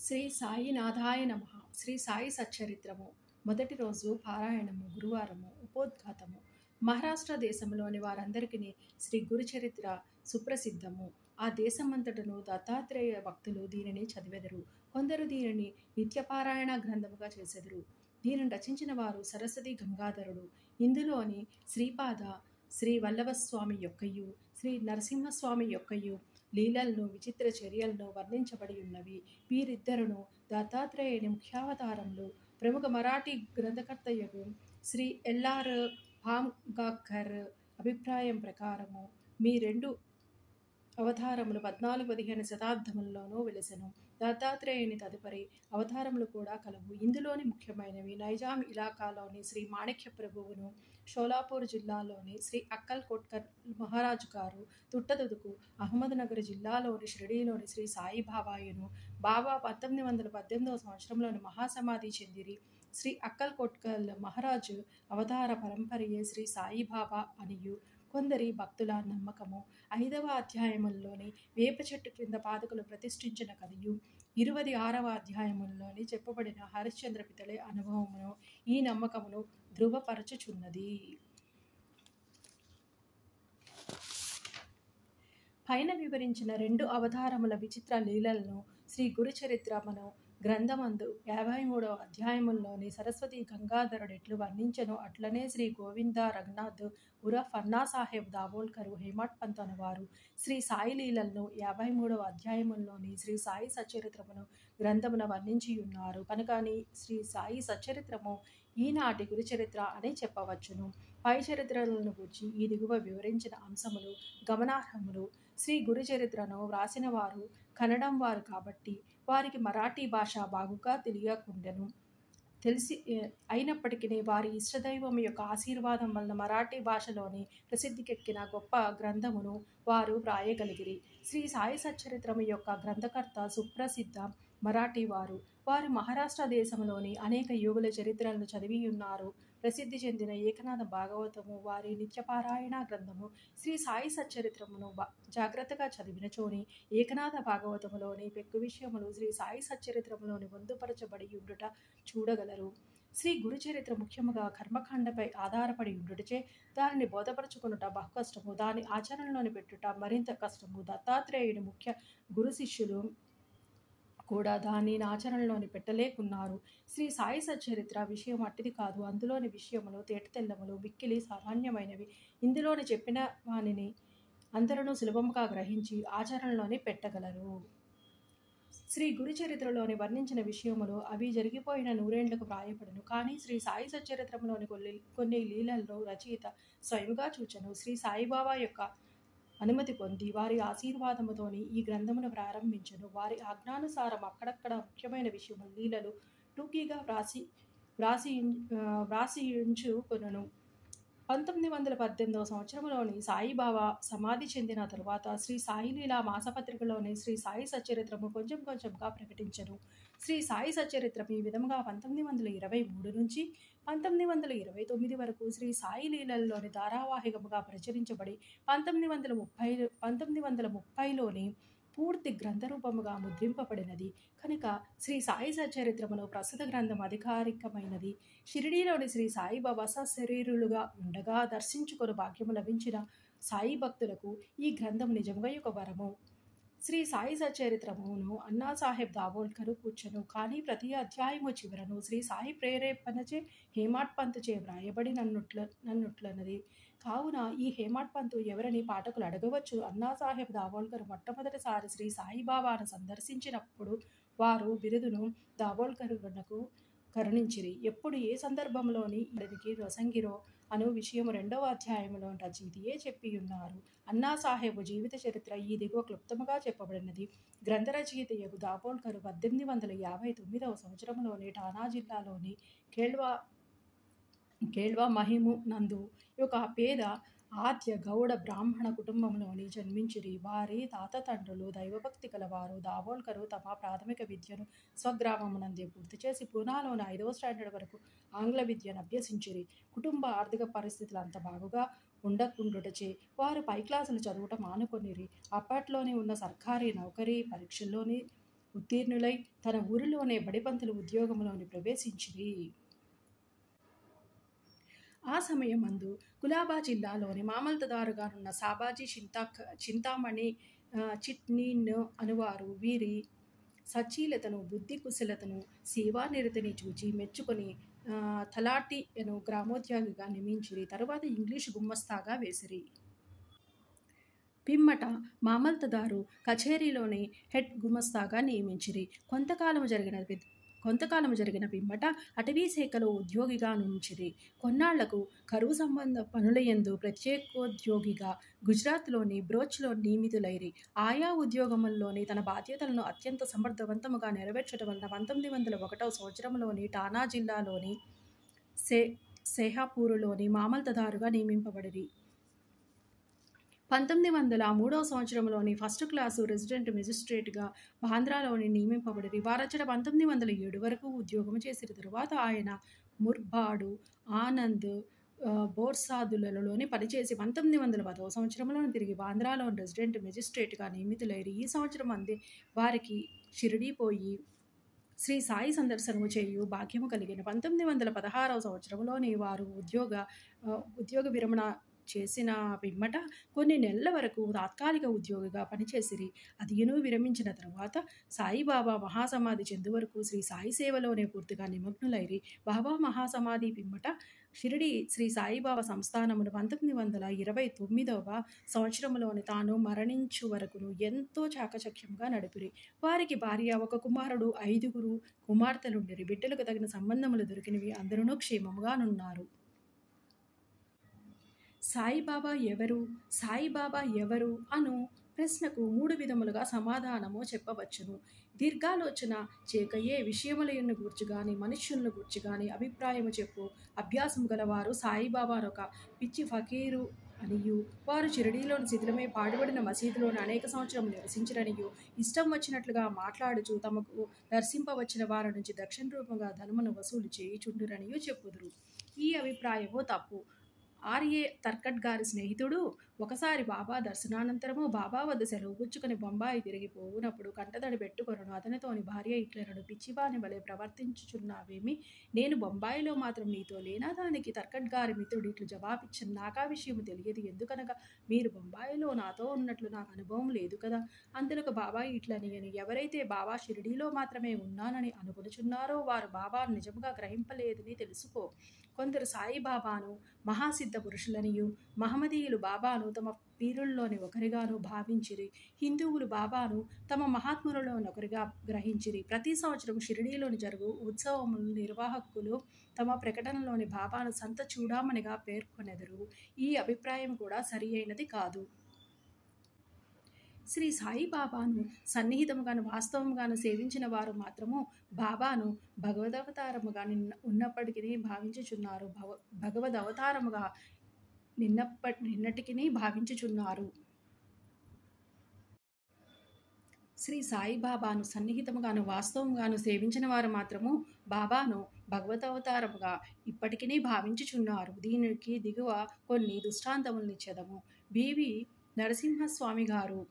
శ్రీ సాయినాథాయ నమః. శ్రీ సాయి సచ్చరిత్రము. మొదటి రోజు పారాయణము, గురువారము, ఉపోద్ఘాతము. మహారాష్ట్ర దేశంలోని వారందరికీ శ్రీ గురుచరిత్ర సుప్రసిద్ధము. ఆ దేశమంతటను దత్తాత్రేయ భక్తులు దీనిని చదివెదరు. కొందరు దీనిని నిత్యపారాయణ గ్రంథముగా చేసెదరు. దీనిని రచించిన వారు సరస్వతి గంగాధరుడు. ఇందులోని శ్రీపాద శ్రీ వల్లభస్వామి యొక్కయు శ్రీ నరసింహస్వామి యొక్కయు లీలలను విచిత్ర చర్యలను వర్ణించబడి ఉన్నవి. వీరిద్దరును దత్తాత్రేయుని ముఖ్యావతారములు. ప్రముఖ మరాఠీ గ్రంథకర్తయగు శ్రీ ఎల్ఆర్ భాంగార్కర్ అభిప్రాయం ప్రకారము మీ రెండు అవతారములు 14-15 శతాబ్దములలోనూ వెలిసెను. దత్తాత్రేయుని తదుపరి అవతారములు కూడా కలవు. ఇందులోని ముఖ్యమైనవి నైజాం ఇలాకాలోని శ్రీ మాణిక్య ప్రభువును, షోలాపూర్ జిల్లాలోని శ్రీ అక్కల్ కోట్కర్ మహారాజు గారు, తుట్టతుదుకు అహ్మద్నగర్ జిల్లాలోని షిరిడీలోని శ్రీ సాయిబాబాయును. బాబా 1918 సంవత్సరంలోని మహాసమాధి చెందిరి. శ్రీ అక్కల్ కోట్కల్ మహారాజు అవతార పరంపరయే శ్రీ సాయిబాబా అనియు కొందరి భక్తుల నమ్మకము. 5వ అధ్యాయముల్లోని వేప చెట్టు క్రింద పాదకులు ప్రతిష్ఠించిన కథయు, 26వ అధ్యాయముల్లోని చెప్పబడిన హరిశ్చంద్ర పితలే అనుభవమును ఈ నమ్మకమును ధృవపరచుచున్నది. పైన వివరించిన 2 అవతారముల విచిత్ర లీలలను శ్రీ గురుచరిత్రమును గ్రంథమందు 53వ అధ్యాయముల్లోని సరస్వతి గంగాధరుడెట్లు వర్ణించెనో అట్లనే శ్రీ గోవింద రఘునాథ్ ఉరఫ్ అన్నాసాహెబ్ దాబోల్కర్ హేమట్ పంత్ అనువారు శ్రీ సాయి లీలలను 53వ అధ్యాయముల్లోని శ్రీ సాయి సచ్చరిత్రమును గ్రంథమున వర్ణించియున్నారు. కనుకని శ్రీ సాయి సచ్చరిత్రము ఈనాటి గురుచరిత్ర అని చెప్పవచ్చును. పై చరిత్రలను గూర్చి ఈ దిగువ వివరించిన అంశములు గమనార్హములు. శ్రీ గురుచరిత్రను వ్రాసిన వారు కన్నడం వారు కాబట్టి వారికి మరాఠీ భాష బాగుగా తెలియకుండెను. అయినప్పటికీ వారి ఇష్టదైవం యొక్క ఆశీర్వాదం వలన మరాఠీ భాషలోని ప్రసిద్ధికెక్కిన గొప్ప గ్రంథమును వారు వ్రాయగలిగిరి. శ్రీ సాయి సచ్చరిత్రము యొక్క గ్రంథకర్త సుప్రసిద్ధ మరాఠీ వారు. వారు మహారాష్ట్ర దేశంలోని అనేక యోగుల చరిత్రలను చదివియున్నారు. ప్రసిద్ధి చెందిన ఏకనాథ భాగవతము వారి నిత్యపారాయణ గ్రంథము. శ్రీ సాయి సచ్చరిత్రమును జాగ్రత్తగా చదివినచోని ఏకనాథ భాగవతములోని పెక్కు విషయములు శ్రీ సాయి సచ్చరిత్రములోని పొందుపరచబడి ఉండుట చూడగలరు. శ్రీ గురుచరిత్ర ముఖ్యముగా కర్మకాండపై ఆధారపడి ఉండుటచే దానిని బోధపరచుకునుట బహు కష్టము. దాని ఆచరణలోని పెట్టుట మరింత కష్టము. దత్తాత్రేయుని ముఖ్య గురు శిష్యులు కూడా దాన్ని ఆచరణలోని పెట్టలేకున్నారు. శ్రీ సాయి సచ్చరిత్ర విషయం అట్టిది కాదు. అందులోని విషయములు తేటతెల్లములు, మిక్కిలి సామాన్యమైనవి. ఇందులోని చెప్పిన వానిని అందరూ సులభముగా గ్రహించి ఆచరణలోని పెట్టగలరు. శ్రీ గురుచరిత్రలోని వర్ణించిన విషయములు అవి జరిగిపోయిన 100 ఏళ్లకు వ్రాయబడును. కానీ శ్రీ సాయి సచ్చరిత్రములోని కొన్ని లీలలను రచయిత స్వయముగా చూచెను. శ్రీ సాయిబాబా యొక్క అనుమతి పొంది వారి ఆశీర్వాదముతోని ఈ గ్రంథమును ప్రారంభించెను. వారి ఆజ్ఞానుసారం అక్కడక్కడ ముఖ్యమైన విషయములు లీలలు టూకీగా వ్రాసియుంచుకొనెను. 1918 సంవత్సరంలోని సాయిబాబా సమాధి చెందిన తరువాత శ్రీ సాయి లీలా మాసపత్రికలోని శ్రీ సాయి సచ్చరిత్రము కొంచెం కొంచెంగా ప్రకటించెను. శ్రీ సాయి సచ్చరిత్రం ఈ విధముగా 1923 నుంచి 1929 వరకు శ్రీ సాయి లీలల్లోని ధారావాహికముగా ప్రచురించబడి 1930లోని పూర్తి గ్రంథరూపముగా ముద్రింపబడినది. కనుక శ్రీ సాయి సచ్చరిత్రమును ప్రస్తుత గ్రంథం అధికారికమైనది. షిరిడీలోని శ్రీ సాయిబాబా సశరీరులుగా ఉండగా దర్శించుకొని భాగ్యము లభించిన సాయి భక్తులకు ఈ గ్రంథం నిజంగా ఒక వరము. శ్రీ సాయి సచ్చరిత్రమును అన్నాసాహెబ్ దాబోల్కర్ కూర్చొను. కానీ ప్రతి అధ్యాయము చివరను శ్రీ సాయి ప్రేరేపణచే హేమట్ పంత్ చే వ్రాయబడి నన్నుట్లన్నది. కావున ఈ హేమట్ పంత్ ఎవరని పాఠకులు అడగవచ్చు. అన్నాసాహెబ్ దాబోల్కర్ మొట్టమొదటిసారి శ్రీ సాయిబాబాను సందర్శించినప్పుడు వారు బిరుదును దాబోల్కర్నకు కరుణించిరి. ఎప్పుడు ఏ సందర్భంలోని ఇతనికి రసంగిరో అను విషయము 2వ అధ్యాయంలో రచయితయే చెప్పియున్నారు. అన్నాసాహెబ్ జీవిత చరిత్ర ఈ దిగువ క్లుప్తముగా చెప్పబడినది. గ్రంథ రచయితయగు దాబోల్కర్ 1859వ సంవత్సరంలోని ఠానా జిల్లాలోని కేళ్వా మహిము నందు ఒక పేద ఆద్య గౌడ బ్రాహ్మణ కుటుంబంలోని జన్మించిరి. వారి తాతతండ్రులు దైవభక్తి కలవారు. దాబోల్కరు తమ ప్రాథమిక విద్యను స్వగ్రామమునందే పూర్తి చేసి పూనాలోని 5వ స్టాండర్డ్ వరకు ఆంగ్ల విద్యను అభ్యసించిరి. కుటుంబ ఆర్థిక పరిస్థితులు అంత బాగుగా ఉండకుండుటచే వారు పై క్లాసులు చదువుట మానుకొనిరి. అప్పట్లోనే ఉన్న సర్కారీ నౌకరీ పరీక్షల్లోని ఉత్తీర్ణులై తన ఊరిలోనే బడిపంతులు ఉద్యోగంలోని ప్రవేశించిరి. ఆ సమయమందు కులాబా జిల్లాలోని మామల్తదారుగానున్న సాబాజీ చింతామణి చిట్నీన్ అనువారు వీరి సచ్చీలతను, బుద్ధి కుశలతను, సేవానిరతిని చూచి మెచ్చుకొని తలాటిను గ్రామోద్యోగిగా నియమించిరి. తరువాత ఇంగ్లీషు గుమస్తాగా వేసిరి. పిమ్మట మామల్తదారు కచేరీలోని హెడ్ గుమస్తాగా నియమించిరి. కొంతకాలము జరిగిన పిమ్మట అటవీ శాఖలో ఉద్యోగిగా నుంచిరి. కొన్నాళ్లకు కరువు సంబంధ పనులయందు ప్రత్యేకోద్యోగిగా గుజరాత్లోని బ్రోచ్లో నియమితులైరి. ఆయా ఉద్యోగముల్లోని తన బాధ్యతలను అత్యంత సమర్థవంతముగా నెరవేర్చడం వలన 1901 సంవత్సరంలోని ఠానా జిల్లాలోని సేహాపూరులోని మామల్తదారుగా నియమింపబడిరి. 1903 సంవత్సరంలోని ఫస్ట్ క్లాసు రెసిడెంట్ మెజిస్ట్రేట్గా బాంద్రాలోని నియమింపబడిరి. వారచ్చట 1907 వరకు ఉద్యోగము చేసిరి. తరువాత ఆయన ముర్బాడు, ఆనంద్, బోర్సాదులలోని పనిచేసి 1910 సంవత్సరంలోని తిరిగి బాంద్రాలోని రెసిడెంట్ మెజిస్ట్రేట్గా నియమితులైరి. ఈ సంవత్సరం అందే వారికి షిరిడీ పోయి శ్రీ సాయి సందర్శనము చేయు భాగ్యము కలిగిన. 1916 సంవత్సరంలోని వారు ఉద్యోగ విరమణ చేసిన పిమ్మట కొన్ని నెలల వరకు తాత్కాలిక ఉద్యోగిగా పనిచేసిరి. అదియును విరమించిన తరువాత సాయిబాబా మహాసమాధి చెందు వరకు శ్రీ సాయి సేవలోనే పూర్తిగా నిమగ్నులైరి. బాబా మహాసమాధి పిమ్మట షిరిడి శ్రీ సాయిబాబా సంస్థానమును 1929 సంవత్సరంలోని తాను మరణించు వరకును ఎంతో చాకచక్యంగా నడిపిరి. వారికి భార్య, ఒక కుమారుడు, 5 కుమార్తెలుండిరి. బిడ్డలకు తగిన సంబంధములు దొరికినవి. అందరూ క్షేమముగానున్నారు. సాయిబాబా ఎవరు? సాయిబాబా ఎవరు అను ప్రశ్నకు 3 విధములుగా సమాధానము చెప్పవచ్చును. దీర్ఘాలోచన చేక ఏ విషయములను గూర్చి గాని మనుష్యులను గూర్చి గాని అభిప్రాయము చెప్పు అభ్యాసము గలవారు సాయిబాబానొక పిచ్చి ఫకీరు అనియు, వారు షిరిడీలోని శిథిలమై పాడుబడిన మసీదులోని అనేక సంవత్సరములు నివసించరనియు, ఇష్టం వచ్చినట్లుగా మాట్లాడుచు తమకు దర్శింపవచ్చిన వారి నుంచి దక్షిణ రూపంగా ధనమును వసూలు చేయుచుండురనియు చెప్పుదురు. ఈ అభిప్రాయము తప్పు. ఆర్ఏ తర్కట్ గారి స్నేహితుడు ఒకసారి బాబా దర్శనానంతరము బాబా వద్ద సెలవు పుచ్చుకొని బొంబాయి తిరిగి పోవునప్పుడు కంటతడి పెట్టుకొనను. అతనితోని భార్య ఇట్లనడు, పిచ్చివాని వలె ప్రవర్తించుచున్నావేమి? నేను బొంబాయిలో మాత్రం నీతో లేనా? దానికి తర్కట్ గారి మిత్రుడు ఇట్లు జవాబిచ్చను, నాకా విషయము తెలియదు. ఎందుకనగా మీరు బొంబాయిలో నాతో ఉన్నట్లు నాకు అనుభవం లేదు కదా. అందులకు బాబా ఇట్లనియను, ఎవరైతే బాబా షిరిడీలో మాత్రమే ఉన్నానని అనుకొనుచున్నారో వారు బాబాను నిజముగా గ్రహింపలేదని తెలుసుకో. కొందరు సాయిబాబాను మహాసిద్ధ పురుషులనియు, మహమ్మదీయులు బాబాను తమ పీరుల్లోని ఒకరిగాను భావించిరి. హిందువులు బాబాను తమ మహాత్ములలోనొకరిగా గ్రహించిరి. ప్రతి సంవత్సరం షిరిడీలోని జరుగు ఉత్సవముల నిర్వాహకులు తమ ప్రకటనలోని బాబాను సంత చూడామణిగా పేర్కొనెదరు. ఈ అభిప్రాయం కూడా సరి అయినది కాదు. శ్రీ సాయిబాబాను సన్నిహితముగాను వాస్తవముగాను సేవించిన వారు మాత్రము బాబాను భగవదవతారముగా ఉన్నప్పటికీ భావించుచున్నారు. భగవదవతారముగా నిన్నటికీ భావించుచున్నారు. శ్రీ సాయిబాబాను సన్నిహితముగాను వాస్తవముగాను సేవించిన వారు మాత్రము బాబాను భగవదవతారముగా ఇప్పటికీ భావించుచున్నారు. దీనికి దిగువ కొన్ని దృష్టాంతములనిచ్చెదము. బివి నరసింహస్వామి గారు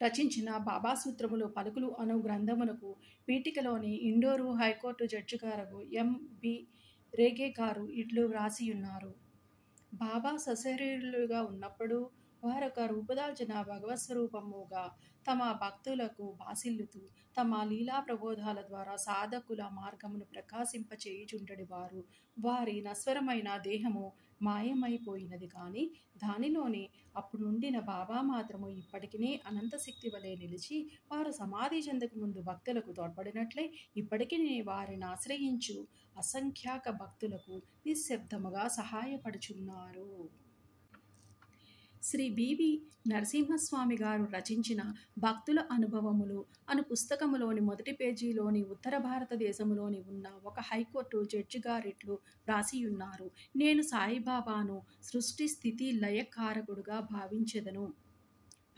రచించిన బాబా సూత్రములు పలుకులు అను గ్రంథమునకు పీఠికలోని ఇండోరు హైకోర్టు జడ్జి గారు ఎం.బి. రేగే గారు ఇట్లు వ్రాసియున్నారు. బాబా సశరీరులుగా ఉన్నప్పుడు వారొక రూపుదాల్చిన భగవత్స్వరూపముగా తమ భక్తులకు బాసిల్లుతూ తమ లీలా ప్రబోధాల ద్వారా సాధకుల మార్గమును ప్రకాశింపచేయుచుండెడి వారు. వారి నశ్వరమైన దేహము మాయమైపోయినది కానీ దానిలోని అప్పుడుండిన బాబా మాత్రము ఇప్పటికీ అనంత శక్తి వలె నిలిచి వారు సమాధి చెందక ముందు భక్తులకు తోడ్పడినట్లే ఇప్పటికీ వారిని ఆశ్రయించు అసంఖ్యాక భక్తులకు నిశ్శబ్దముగా సహాయపడుచున్నారు. శ్రీ బివి నరసింహస్వామి గారు రచించిన భక్తుల అనుభవములు అను పుస్తకములోని మొదటి పేజీలోని ఉత్తర భారతదేశములోని ఉన్న ఒక హైకోర్టు జడ్జి గారిట్లు వ్రాసియున్నారు. నేను సాయిబాబాను సృష్టి స్థితి లయకారకుడుగా భావించెదను.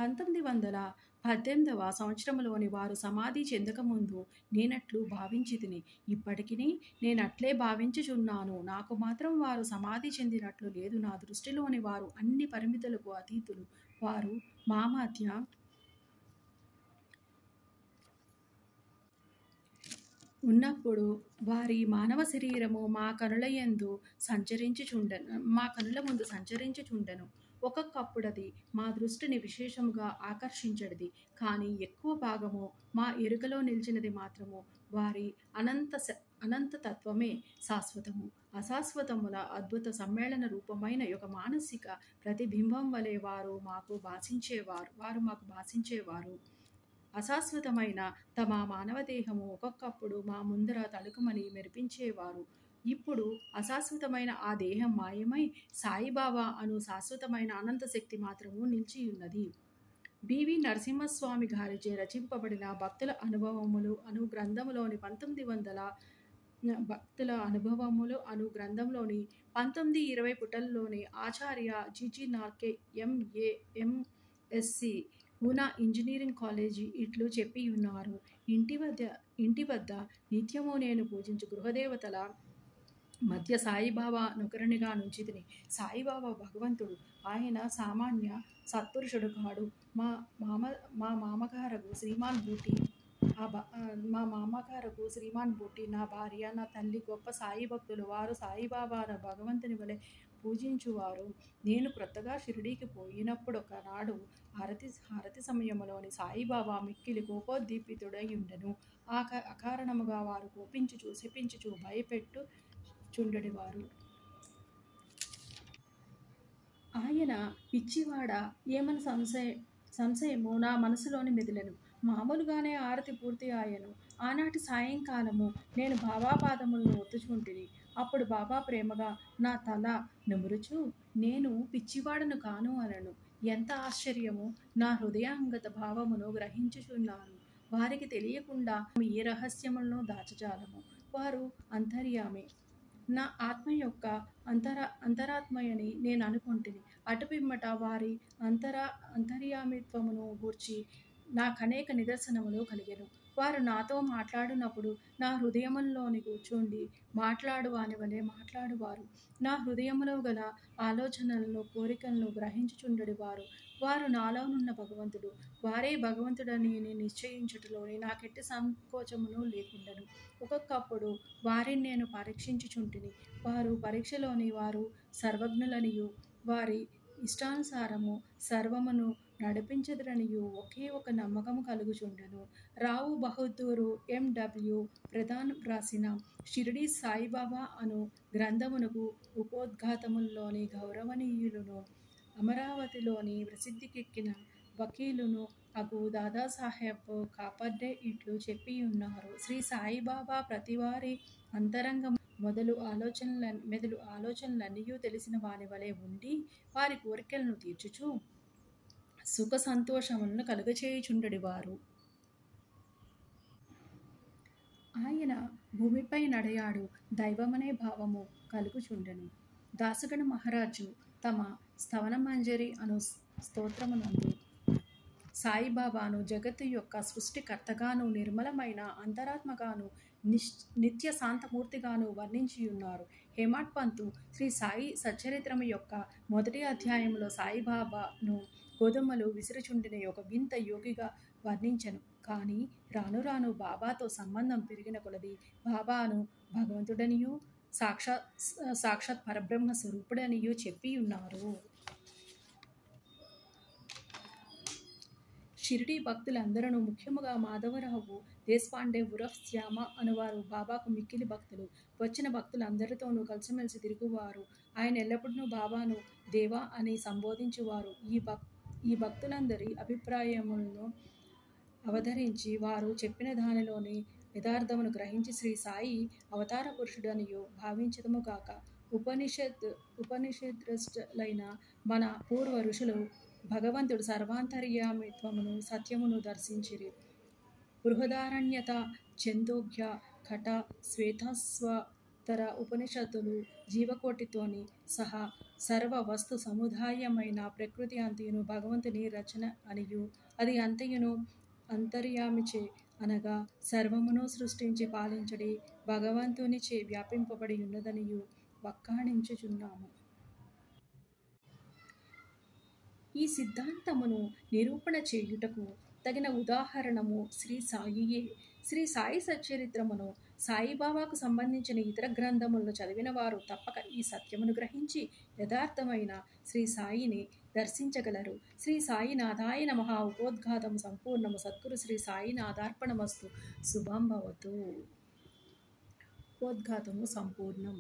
1918 సంవత్సరములోని వారు సమాధి చెందకముందు నేనట్లు భావించితిని. ఇప్పటికీ నేనట్లే భావించుచున్నాను. నాకు మాత్రం వారు సమాధి చెందినట్లు లేదు. నా దృష్టిలోని వారు అన్ని పరిమితులకు అతీతులు. వారు మా మధ్య ఉన్నప్పుడు వారి మానవ శరీరము మా కనుల ముందు సంచరించుచుండెను. ఒక్కొక్కప్పుడది మా దృష్టిని విశేషముగా ఆకర్షించెడిది. కానీ ఎక్కువ భాగము మా ఎరుకలో నిలిచినది మాత్రము వారి అనంత తత్వమే శాశ్వతము. అశాశ్వతముల అద్భుత సమ్మేళన రూపమైన ఒక మానసిక ప్రతిబింబం వలె వారు మాకు భాషించేవారు. అశాశ్వతమైన తమ మానవదేహము ఒక్కొక్కప్పుడు మా ముందర తళుకుమని మెరిపించేవారు. ఇప్పుడు అశాశ్వతమైన ఆ దేహం మాయమై సాయిబాబా అను శాశ్వతమైన అనంత శక్తి మాత్రము నిలిచియున్నది. బివి నరసింహస్వామి గారిచే రచింపబడిన భక్తుల అనుభవములు అను గ్రంథములోని 19-20 పుటల్లోని ఆచార్య జిజినార్కే MA MSc Poona engineering college ఇట్లు చెప్పియున్నారు. ఇంటి వద్ద నిత్యము నేను పూజించు గృహదేవతల మధ్య సాయిబాబా నొకరినిగా నుంచితిని. సాయిబాబా భగవంతుడు. ఆయన సామాన్య సత్పురుషుడు కాడు. మా మామగారకు శ్రీమాన్ బూటి, నా భార్య, నా తల్లి గొప్ప సాయి భక్తులు. వారు సాయిబాబాను భగవంతుని వలె పూజించువారు. నేను క్రొత్తగా షిరిడీకి పోయినప్పుడొకనాడు హారతి సమయములోని సాయిబాబా మిక్కిలి కోపోద్దీపితుడైయుండెను. అకారణముగా వారు కోపించుచు శపించుచు భయపెట్టుచుండెడివారు. ఆయన పిచ్చివాడా ఏమని సంశయము నా మనసులోని మెదిలెను. మామూలుగానే ఆరతి పూర్తి ఆయను. ఆనాటి సాయంకాలము నేను బాబా పాదములను ఒత్తుచుంటిని. అప్పుడు బాబా ప్రేమగా నా తల నిమురుచు, నేను పిచ్చివాడను కాను అనెను. ఎంత ఆశ్చర్యము! నా హృదయాంగత భావమును గ్రహించుచున్నారు. వారికి తెలియకుండా ఏ రహస్యములను దాచజాలము. వారు అంతర్యామి. నా ఆత్మ యొక్క అంతరాత్మయని నేను అనుకొంటిని. అటుపిమ్మట వారి అంతర్యామిత్వమును గూర్చి నాకనేక నిదర్శనములు కలిగెను. వారు నాతో మాట్లాడినప్పుడు నా హృదయములోని కూర్చుండి మాట్లాడు వాని వలె మాట్లాడువారు. నా హృదయములో గల ఆలోచనలను కోరికలను గ్రహించుచుండెడివారు. వారు నాలోనున్న భగవంతుడు. వారే భగవంతుడని నిశ్చయించుటలోని నాకెట్టి సంకోచమును లేకుండెను. ఒక్కొక్కప్పుడు వారిని నేను పరీక్షించుచుంటిని. వారు పరీక్షలోని వారు సర్వజ్ఞులనియు వారి ఇష్టానుసారము సర్వమును నడిపించెదరనియు ఒకే ఒక నమ్మకము కలుగుచుండెను. రావు బహదూరు ఎండబ్ల్యూ ప్రధాన్ వ్రాసిన షిరిడీ సాయిబాబా అను గ్రంథమునకు ఉపోద్ఘాతముల్లోని గౌరవనీయులును అమరావతిలోని ప్రసిద్ధికెక్కిన వకీలును అగు దాదాసాహెబ్ కాపర్డే ఇట్లు చెప్పియున్నారు. శ్రీ సాయిబాబా ప్రతివారి అంతరంగము మెదలు ఆలోచనలన్నీయూ తెలిసిన వాని వలె ఉండి వారి కోరికలను తీర్చుచు సుఖ సంతోషములను కలుగచేయుచుండెడివారు. ఆయన భూమిపై నడయాడు దైవమనే భావము కలుగుచుండెను. దాసగణ మహారాజు తమ స్తవనమంజరి అను స్తోత్రమునందు సాయిబాబాను జగత్తు యొక్క సృష్టికర్తగాను, నిర్మలమైన అంతరాత్మగాను, నిత్య శాంతమూర్తిగాను వర్ణించియున్నారు. హేమాడ్ పంతు శ్రీ సాయి సచ్చరిత్రము యొక్క మొదటి అధ్యాయములో సాయిబాబాను గోధుమలు విసురుచుండిన ఒక వింత యోగిగా వర్ణించెను. కానీ రాను రాను బాబాతో సంబంధం పెరిగిన కొలది బాబాను భగవంతుడనియూ సాక్షాత్ పరబ్రహ్మ స్వరూపుడనియూ చెప్పియున్నారు. షిరిడీ భక్తులందరూ ముఖ్యముగా మాధవరావు దేశపాండే ఉరఫ్ శ్యామ అనువారు బాబాకు మిక్కిలి భక్తులు. వచ్చిన భక్తులందరితోనూ కలిసిమెలిసి తిరుగువారు. ఆయన ఎల్లప్పుడూ బాబాను దేవా అని సంబోధించువారు. ఈ భక్తులందరి అభిప్రాయములను అవధరించి వారు చెప్పిన దానిలోని యథార్థమును గ్రహించి శ్రీ సాయి అవతార పురుషుడనియు భావించదుముగాక. ఉపనిషద్ద్రష్టలైన మన పూర్వ ఋషులు భగవంతుడు సర్వాంతర్యామిత్వమును సత్యమును దర్శించిరి. బృహదారణ్యక, ఛందోగ్య, కఠ, శ్వేతాశ్వతర ఉపనిషత్తులు జీవకోటితోని సహా సర్వ వస్తు సముదాయమైన ప్రకృతి అంతయును భగవంతుని రచన అనియు అది అంతయును అంతర్యామిచే అనగా సర్వమును సృష్టించి పాలించడి భగవంతునిచే వ్యాపింపబడి ఉన్నదనియు వక్కాణించుచున్నాము. ఈ సిద్ధాంతమును నిరూపణ చేయుటకు తగిన ఉదాహరణము శ్రీ సాయియే. శ్రీ సాయి సచ్చరిత్రమును, సాయిబాబాకు సంబంధించిన ఇతర గ్రంథములను చదివిన వారు తప్పక ఈ సత్యమును గ్రహించి యథార్థమైన శ్రీ సాయిని దర్శించగలరు. శ్రీ సాయినాథాయ నమః. ఉపోద్ఘాతము సంపూర్ణము. సద్గురు శ్రీ సాయినాథార్పణమస్తు. శుభం భవతు. ఉపోద్ఘాతము సంపూర్ణం.